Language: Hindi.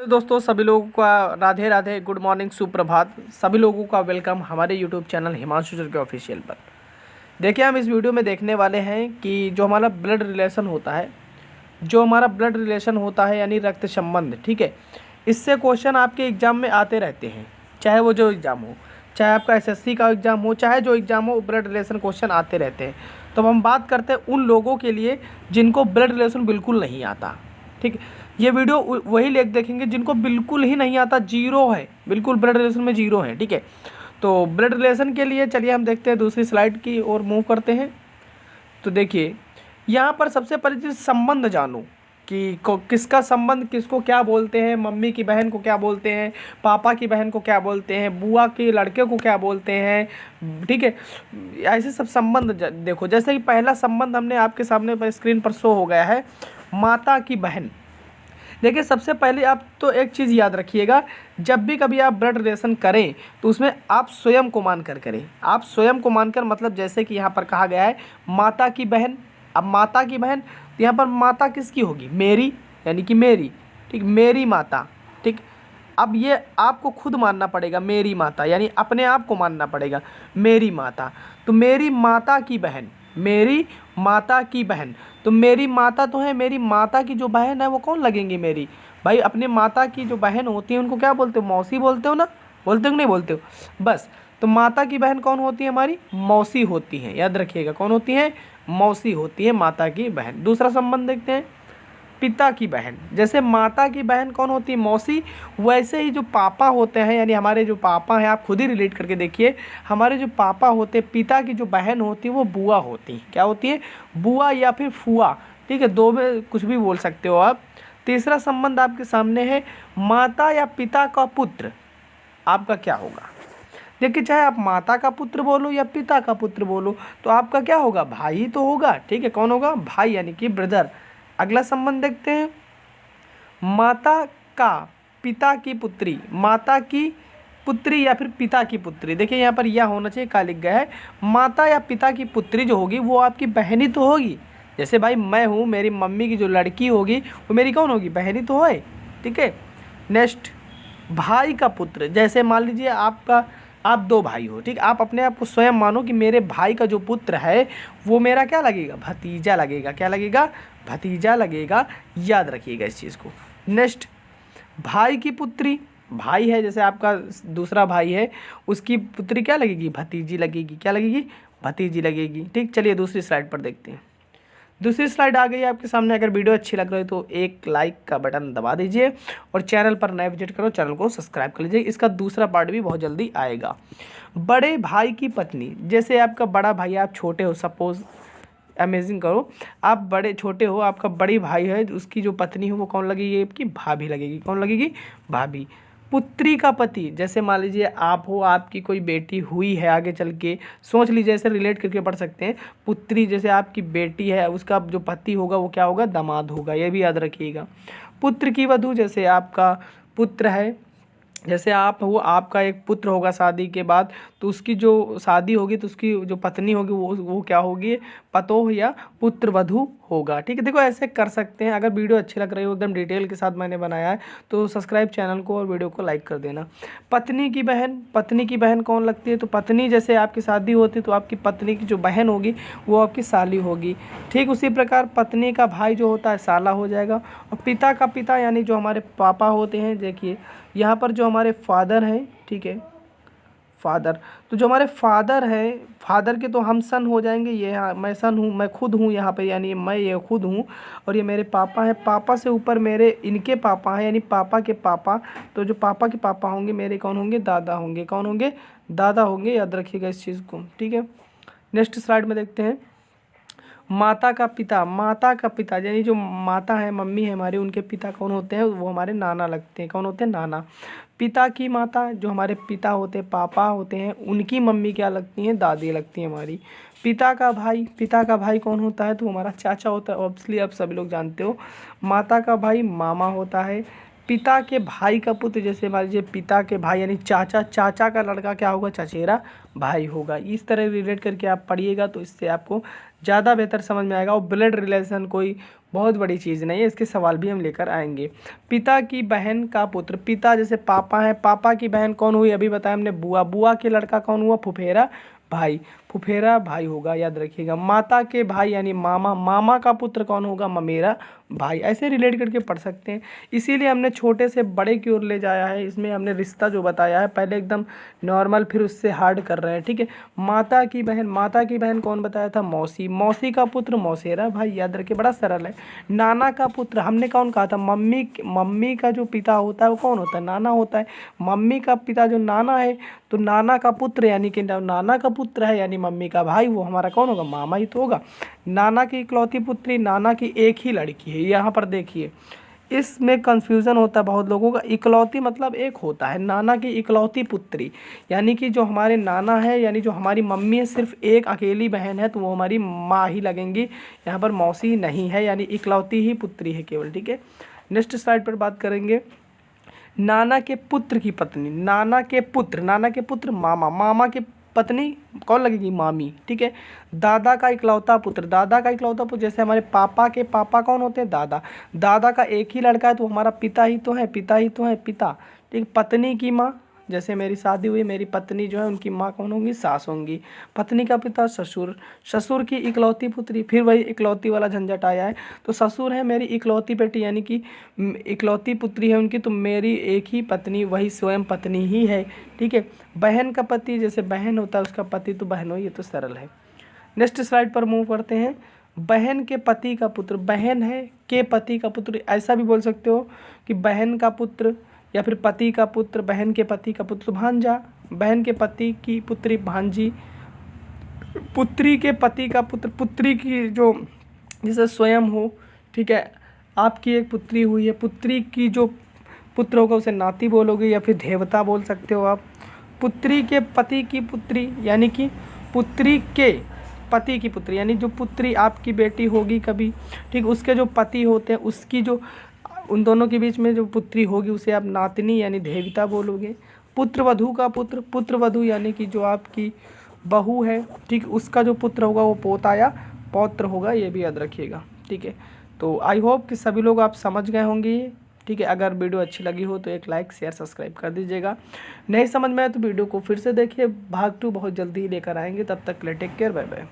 तो दोस्तों सभी लोगों का राधे राधे, गुड मॉर्निंग, सुप्रभात। सभी लोगों का वेलकम हमारे यूट्यूब चैनल हिमांशु चुर के ऑफिशियल पर। देखिए, हम इस वीडियो में देखने वाले हैं कि जो हमारा ब्लड रिलेशन होता है यानी रक्त संबंध, ठीक है। इससे क्वेश्चन आपके एग्जाम में आते रहते हैं, चाहे वो जो एग्ज़ाम हो, चाहे आपका एसएससी का एग्ज़ाम हो, चाहे जो एग्ज़ाम हो, ब्लड रिलेशन क्वेश्चन आते रहते हैं। तो हम बात करते हैं उन लोगों के लिए जिनको ब्लड रिलेशन बिल्कुल नहीं आता, ठीक। ये वीडियो वही लेख देखेंगे जिनको बिल्कुल ही नहीं आता, जीरो है, बिल्कुल ब्लड रिलेशन में जीरो है, ठीक है। तो ब्लड रिलेशन के लिए चलिए हम देखते हैं, दूसरी स्लाइड की ओर मूव करते हैं। तो देखिए, यहाँ पर सबसे परिचित संबंध जानो कि किसका संबंध किसको क्या बोलते हैं, मम्मी की बहन को क्या बोलते हैं, पापा की बहन को क्या बोलते हैं, बुआ के लड़के को क्या बोलते हैं, ठीक है। ऐसे सब संबंध देखो। जैसे कि पहला संबंध हमने आपके सामने पर स्क्रीन पर शो हो गया है, माता की बहन। देखिए, सबसे पहले आप तो एक चीज़ याद रखिएगा, जब भी कभी आप ब्लड रिलेशन करें तो उसमें आप स्वयं को मानकर करें। आप स्वयं को मानकर, मतलब जैसे कि यहाँ पर कहा गया है माता की बहन। अब माता की बहन, तो यहाँ पर माता किसकी होगी? मेरी, यानी कि मेरी, ठीक, मेरी माता, ठीक। अब ये आपको खुद मानना पड़ेगा, मेरी माता, यानी अपने आप को मानना पड़ेगा, मेरी माता। तो मेरी माता की बहन, मेरी माता की बहन, तो मेरी माता तो है, मेरी माता की जो बहन है वो कौन लगेंगी? मेरी भाई। अपने माता की जो बहन होती है उनको क्या बोलते हो? मौसी बोलते हो ना? बोलते हो कि नहीं बोलते हो? बस, तो माता की बहन कौन होती है? हमारी मौसी होती है। याद रखिएगा, कौन होती है? मौसी होती है, माता की बहन। दूसरा संबंध देखते हैं, पिता की बहन। जैसे माता की बहन कौन होती है? मौसी। वैसे ही जो पापा होते हैं, यानी हमारे जो पापा हैं, आप खुद ही रिलेट करके देखिए, हमारे जो पापा होते हैं, पिता की जो बहन होती है वो बुआ होती है। क्या होती है? बुआ या फिर फुआ, ठीक है, दो में कुछ भी बोल सकते हो आप। तीसरा संबंध आपके सामने है, माता या पिता का पुत्र। आपका क्या होगा? देखिए, चाहे आप माता का पुत्र बोलो या पिता का पुत्र बोलो, तो आपका क्या होगा? भाई तो होगा, ठीक है। कौन होगा? भाई, यानी कि ब्रदर। अगला संबंध देखते हैं, माता का पिता की पुत्री, माता की पुत्री या फिर पिता की पुत्री। देखिए, यहाँ पर यह होना चाहिए, क्या लिख गया है? माता या पिता की पुत्री जो होगी वो आपकी बहन ही तो होगी। जैसे भाई मैं हूँ, मेरी मम्मी की जो लड़की होगी वो मेरी कौन होगी? बहन ही तो है, ठीक है। नेक्स्ट, भाई का पुत्र। जैसे मान लीजिए आप दो भाई हो, ठीक। आप अपने आप को स्वयं मानो कि मेरे भाई का जो पुत्र है वो मेरा क्या लगेगा? भतीजा लगेगा। क्या लगेगा? भतीजा लगेगा। याद रखिएगा इस चीज़ को। नेक्स्ट, भाई की पुत्री। भाई है, जैसे आपका दूसरा भाई है, उसकी पुत्री क्या लगेगी? भतीजी लगेगी। क्या लगेगी? भतीजी लगेगी, ठीक। चलिए दूसरी स्लाइड पर देखते हैं। दूसरी स्लाइड आ गई आपके सामने। अगर वीडियो अच्छी लग रही है तो एक लाइक का बटन दबा दीजिए और चैनल पर नए विजिट करो, चैनल को सब्सक्राइब कर लीजिए। इसका दूसरा पार्ट भी बहुत जल्दी आएगा। बड़े भाई की पत्नी। जैसे आपका बड़ा भाई, आप छोटे हो, सपोज अमेजिंग करो, आप बड़े छोटे हो, आपका बड़ी भाई है, उसकी जो पत्नी हो वो कौन लगेगी? आपकी भाभी लगेगी। कौन लगेगी? भाभी। पुत्री का पति। जैसे मान लीजिए आप हो, आपकी कोई बेटी हुई है, आगे चल के सोच लीजिए, ऐसे रिलेट करके पढ़ सकते हैं। पुत्री, जैसे आपकी बेटी है, उसका जो पति होगा वो क्या होगा? दामाद होगा। ये भी याद रखिएगा। पुत्र की वधू। जैसे आपका पुत्र है, जैसे आप हो, आपका एक पुत्र होगा शादी के बाद, तो उसकी जो शादी होगी तो उसकी जो पत्नी होगी वो क्या होगी? पतोह या पुत्र वधू होगा, ठीक है। देखो, ऐसे कर सकते हैं। अगर वीडियो अच्छी लग रही हो, एकदम डिटेल के साथ मैंने बनाया है, तो सब्सक्राइब चैनल को और वीडियो को लाइक कर देना। पत्नी की बहन। पत्नी की बहन कौन लगती है? तो पत्नी, जैसे आपकी शादी होती है तो आपकी पत्नी की जो बहन होगी वो आपकी साली होगी, ठीक। उसी प्रकार पत्नी का भाई जो होता है साला हो जाएगा। और पिता का पिता, यानी जो हमारे पापा होते हैं, देखिए यहाँ पर जो हमारे फादर हैं, ठीक है, फादर, तो जो हमारे फादर है, फादर के तो हम सन हो जाएंगे। ये मैं सन हूँ, मैं खुद हूँ यहाँ पे, यानी मैं ये खुद हूँ। और ये मेरे पापा हैं, पापा से ऊपर मेरे इनके पापा हैं, यानी पापा के पापा। तो जो पापा के पापा होंगे मेरे कौन होंगे? दादा होंगे। कौन होंगे? दादा होंगे। याद रखिएगा इस चीज़ को, ठीक है। नेक्स्ट स्लाइड में देखते हैं, माता का पिता। माता का पिता, यानी जो माता है, मम्मी है हमारी, उनके पिता कौन होते हैं? वो हमारे नाना लगते हैं। कौन होते हैं? नाना। पिता की माता, जो हमारे पिता होते हैं, पापा होते हैं, उनकी मम्मी क्या लगती हैं? दादी लगती हैं हमारी। पिता का भाई। पिता का भाई कौन होता है? तो हमारा चाचा होता है, ऑब्वियसली आप सभी लोग जानते हो। माता का भाई मामा होता है। पिता के भाई का पुत्र, जैसे मान लीजिए पिता के भाई यानी चाचा, चाचा का लड़का क्या होगा? चचेरा भाई होगा। इस तरह रिलेट करके आप पढ़िएगा तो इससे आपको ज़्यादा बेहतर समझ में आएगा। और ब्लड रिलेशन कोई बहुत बड़ी चीज़ नहीं है, इसके सवाल भी हम लेकर आएंगे। पिता की बहन का पुत्र, पिता जैसे पापा है, पापा की बहन कौन हुई, अभी बताया हमने बुआ, बुआ के लड़का कौन हुआ, फुफेरा भाई, फुफेरा भाई होगा, याद रखिएगा। माता के भाई यानी मामा, मामा का पुत्र कौन होगा, ममेरा भाई। ऐसे रिलेट करके पढ़ सकते हैं, इसीलिए हमने छोटे से बड़े की ओर ले जाया है। इसमें हमने रिश्ता जो बताया है पहले एकदम नॉर्मल, फिर उससे हार्ड कर रहे हैं, ठीक है। माता की बहन, माता की बहन कौन बताया था, मौसी, मौसी का पुत्र मौसेरा भाई, याद रखिए, बड़ा सरल है। नाना का पुत्र हमने कौन कहा था, मम्मी, मम्मी का जो पिता होता है वो कौन होता है, नाना होता है। मम्मी का पिता जो नाना है, तो नाना का पुत्र यानी कि नाना का पुत्र है यानी मम्मी का भाई, वो हमारा कौन होगा, मामा ही तो होगा। नाना की इकलौती पुत्री, नाना की एक ही लड़की है, यहाँ पर देखिए इसमें कंफ्यूजन होता है बहुत लोगों का। इकलौती मतलब एक होता है, नाना की इकलौती पुत्री यानी कि जो हमारे नाना है यानी जो हमारी मम्मी है, सिर्फ एक अकेली बहन है तो वो हमारी माँ ही लगेंगी, यहाँ पर मौसी नहीं है, यानी इकलौती ही पुत्री है केवल, ठीक है। नेक्स्ट स्लाइड पर बात करेंगे, नाना के पुत्र की पत्नी, नाना के पुत्र मामा, मामा की पत्नी कौन लगेगी, मामी, ठीक है। दादा का इकलौता पुत्र, दादा का इकलौता पुत्र जैसे हमारे पापा के पापा कौन होते हैं, दादा, दादा का एक ही लड़का है तो हमारा पिता ही तो है, पिता ही तो है, पिता, ठीक। पत्नी की माँ, जैसे मेरी शादी हुई, मेरी पत्नी जो है उनकी माँ कौन होंगी, सास होंगी। पत्नी का पिता ससुर, ससुर की इकलौती पुत्री, फिर वही इकलौती वाला झंझट आया है, तो ससुर है मेरी इकलौती बेटी यानी कि इकलौती पुत्री है उनकी, तो मेरी एक ही पत्नी वही स्वयं पत्नी ही है, ठीक है। बहन का पति, जैसे बहन होता है उसका पति तो बहन हो, ये तो सरल है। नेक्स्ट स्लाइड पर मूव करते हैं, बहन के पति का पुत्र, बहन है के पति का पुत्र, ऐसा भी बोल सकते हो कि बहन का पुत्र या फिर पति का पुत्र, बहन के पति का पुत्र भांजा, बहन के पति की पुत्री भांजी, पुत्री के पति का पुत्र, पुत्री की जो जैसे स्वयं हो, ठीक है। आपकी एक पुत्री हुई है, पुत्री की जो पुत्र होगा उसे नाती बोलोगे या फिर देवता बोल सकते हो आप। पुत्री के पति की पुत्री यानी कि पुत्री के पति की पुत्री यानी जो पुत्री आपकी बेटी होगी कभी, ठीक, उसके जो पति होते हैं उसकी जो, उन दोनों के बीच में जो पुत्री होगी उसे आप नातनी यानी देवता बोलोगे। पुत्रवधू का पुत्र, पुत्रवधू यानी कि जो आपकी बहू है, ठीक, उसका जो पुत्र होगा वो पोता या पौत्र होगा, ये भी याद रखिएगा, ठीक है। तो आई होप कि सभी लोग आप समझ गए होंगे, ठीक है। अगर वीडियो अच्छी लगी हो तो एक लाइक शेयर सब्सक्राइब कर दीजिएगा। नहीं समझ में आए तो वीडियो को फिर से देखिए, भाग 2 बहुत जल्दी ही लेकर आएंगे, तब तक के लिए टेक केयर, बाय बाय।